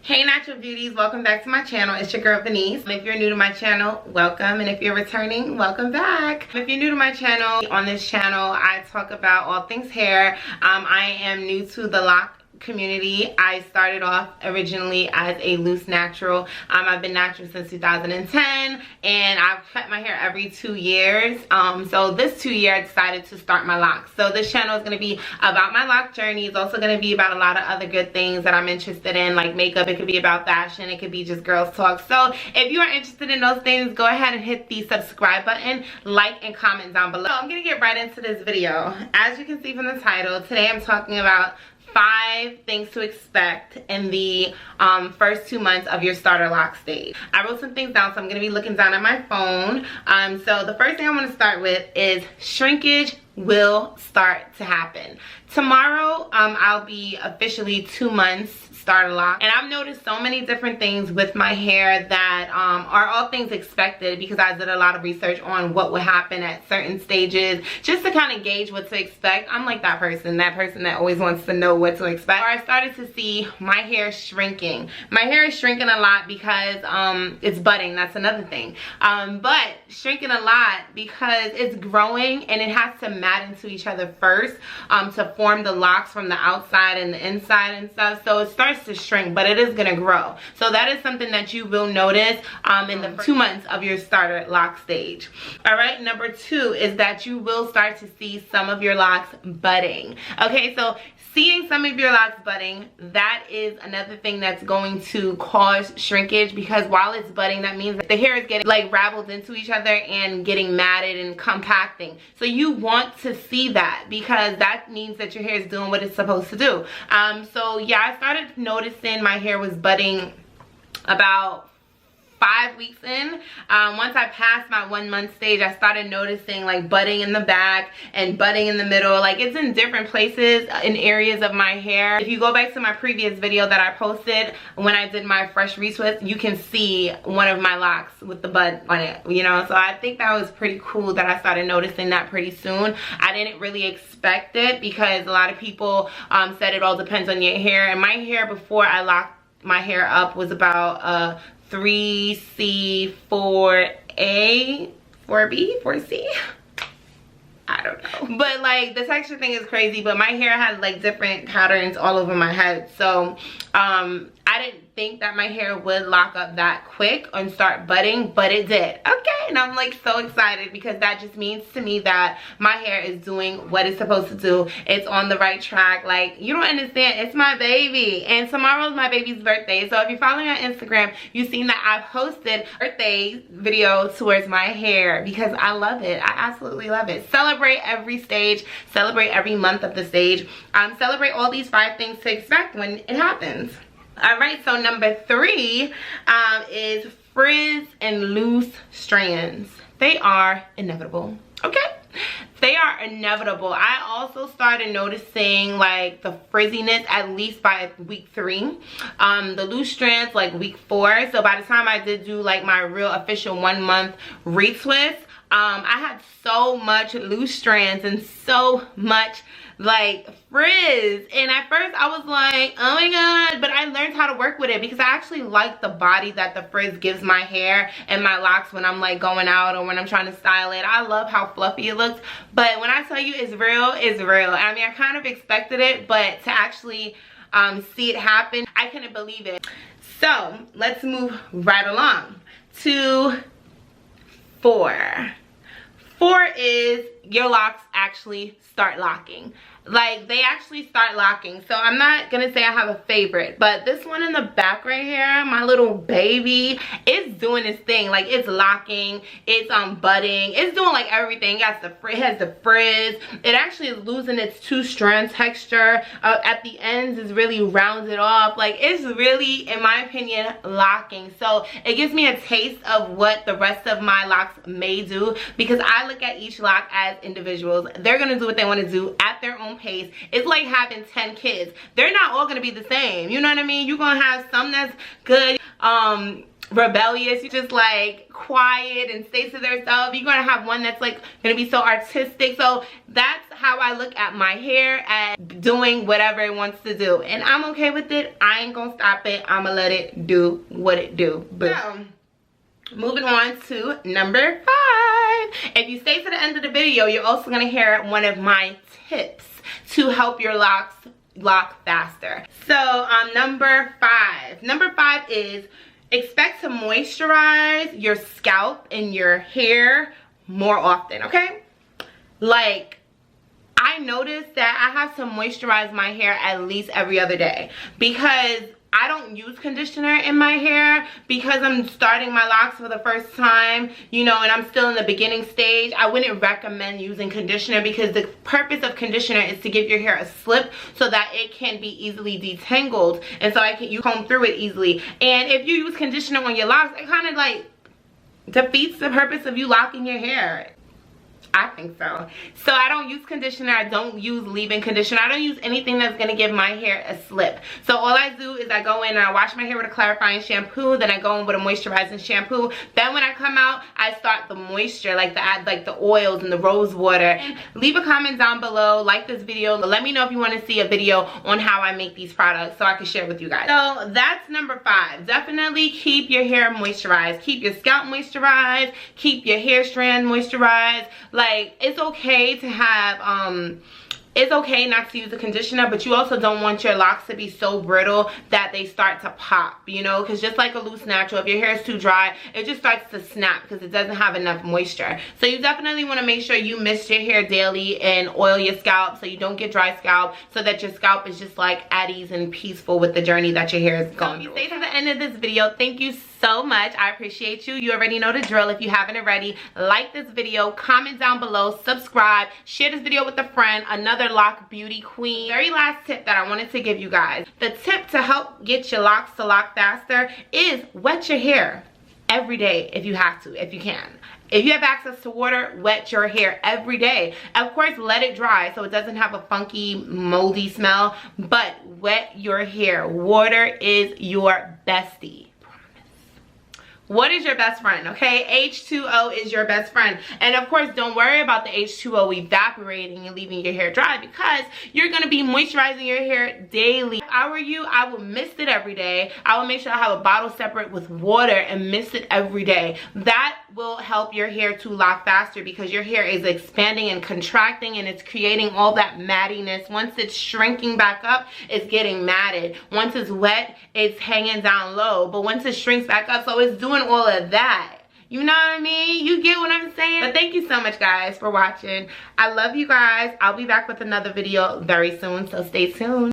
Hey natural beauties, welcome back to my channel. It's your girl Venice. If you're new to my channel, welcome, and if you're returning, welcome back. If you're new to my channel, on this channel I talk about all things hair. I am new to the lock community. I started off originally as a loose natural. I've been natural since 2010 and I've cut my hair every 2 years. So this 2 year I decided to start my locks. So this channel is going to be about my lock journey. It's also going to be about a lot of other good things that I'm interested in, like makeup. It could be about fashion. It could be just girls talk. So if you are interested in those things, go ahead and hit the subscribe button, like and comment down below. So I'm going to get right into this video. As you can see from the title, today I'm talking about 5 things to expect in the first 2 months of your starter lock stage. I wrote some things down, so I'm going to be looking down at my phone. So the first thing I want to start with is shrinkage will start to happen. Tomorrow, I'll be officially 2 months starter lock, and I've noticed so many different things with my hair that are all things expected, because I did a lot of research on what would happen at certain stages just to kind of gauge what to expect. I'm like that person that always wants to know what to expect. I started to see my hair shrinking. My hair is shrinking a lot because it's budding. That's another thing. But shrinking a lot because it's growing and it has to mat into each other first to form the locks from the outside and the inside and stuff. So it starts to shrink, but it is going to grow. So that is something that you will notice in the 2 months of your starter lock stage. All right, number 2 is that you will start to see some of your locks budding. Okay, so seeing some of your locks budding, that is another thing that's going to cause shrinkage, because while it's budding, that means that the hair is getting like raveled into each other and getting matted and compacting. So you want to see that, because that means that your hair is doing what it's supposed to do. So yeah, I started noticing my hair was budding about 5 weeks in. Once I passed my 1 month stage, I started noticing like budding in the back and budding in the middle. Like it's in different places in areas of my hair. If you go back to my previous video that I posted when I did my fresh retwist, you can see one of my locks with the bud on it, you know. So I think that was pretty cool that I started noticing that pretty soon. I didn't really expect it, because a lot of people said it all depends on your hair, and my hair before I locked my hair up was about 3C, 4A, 4B, 4C. I don't know. But like the texture thing is crazy, but my hair has like different patterns all over my head. So I didn't think that my hair would lock up that quick and start budding, but it did. Okay, and I'm like so excited, because that just means to me that my hair is doing what it's supposed to do. It's on the right track. Like, you don't understand, it's my baby, and tomorrow's my baby's birthday. So if you follow me on Instagram, you've seen that I've posted birthday video towards my hair, because I love it. I absolutely love it. Celebrate every stage, celebrate every month of the stage, celebrate all these 5 things to expect when it happens. All right, so number 3 is frizz and loose strands. They are inevitable. Okay, they are inevitable. I also started noticing like the frizziness at least by week 3. The loose strands like week 4. So by the time I did do like my real official 1 month retwist, I had so much loose strands and so much like frizz, and at first I was like, oh my god, but I learned how to work with it, because I actually like the body that the frizz gives my hair and my locks when I'm like going out or when I'm trying to style it. I love how fluffy it looks, but when I tell you it's real, it's real. I mean, I kind of expected it, but to actually see it happen, I couldn't believe it. So let's move right along to 4. 4 is your locks actually start locking. Like, they actually start locking. So I'm not gonna say I have a favorite, but this one in the back right here, my little baby, it's doing its thing. Like, it's locking, it's budding, it's doing like everything. It has the frizz. It actually is losing its 2-strand texture. At the ends is really rounded off. Like, it's really, in my opinion, locking. So it gives me a taste of what the rest of my locks may do, because I look at each lock as individuals. They're gonna do what they want to do at their own pace. It's like having 10 kids. They're not all gonna be the same, you know what I mean? You're gonna have some that's good rebellious, you just like quiet and stays to themselves. You're gonna have one that's like gonna be so artistic. So that's how I look at my hair, and doing whatever it wants to do, and I'm okay with it. I ain't gonna stop it. I'm gonna let it do what it do. But moving on to number 5. If you stay to the end of the video, you're also gonna hear one of my tips to help your locks lock faster. So number 5 is expect to moisturize your scalp and your hair more often, okay? Like, I noticed that I have to moisturize my hair at least every other day, because I don't use conditioner in my hair because I'm starting my locks for the first time, you know, and I'm still in the beginning stage. I wouldn't recommend using conditioner, because the purpose of conditioner is to give your hair a slip so that it can be easily detangled, and so you comb through it easily. And if you use conditioner on your locks, it kind of like defeats the purpose of you locking your hair. I think so. So I don't use conditioner. I don't use leave-in conditioner. I don't use anything that's going to give my hair a slip. So all I do is I go in and I wash my hair with a clarifying shampoo. Then I go in with a moisturizing shampoo. Then when I come out, I start the moisture, like the oils and the rose water. And leave a comment down below. Like this video. Let me know if you want to see a video on how I make these products so I can share with you guys. So that's number 5. Definitely keep your hair moisturized. Keep your scalp moisturized. Keep your hair strand moisturized. Like, it's okay to have it's okay not to use a conditioner, but you also don't want your locks to be so brittle that they start to pop, you know, because just like a loose natural, if your hair is too dry, it just starts to snap because it doesn't have enough moisture. So you definitely want to make sure you mist your hair daily and oil your scalp so you don't get dry scalp, so that your scalp is just like at ease and peaceful with the journey that your hair is going through. If you stay to the end of this video, thank you so much. I appreciate you. You already know the drill. If you haven't already, like this video, comment down below, subscribe, share this video with a friend, another lock beauty queen. Very last tip that I wanted to give you guys. The tip to help get your locks to lock faster is wet your hair every day if you have to, if you can. If you have access to water, wet your hair every day. Of course, let it dry so it doesn't have a funky, moldy smell, but wet your hair. Water is your bestie. What is your best friend, okay? H2O is your best friend. And of course, don't worry about the H2O evaporating and leaving your hair dry, because you're gonna be moisturizing your hair daily. If I were you, I would mist it every day. I would make sure I have a bottle separate with water and mist it every day. That will help your hair to lock faster, because your hair is expanding and contracting and it's creating all that mattiness. Once it's shrinking back up, it's getting matted. Once it's wet, it's hanging down low. But once it shrinks back up, so it's doing all of that. You know what I mean? You get what I'm saying? But thank you so much, guys, for watching. I love you guys. I'll be back with another video very soon, so stay tuned.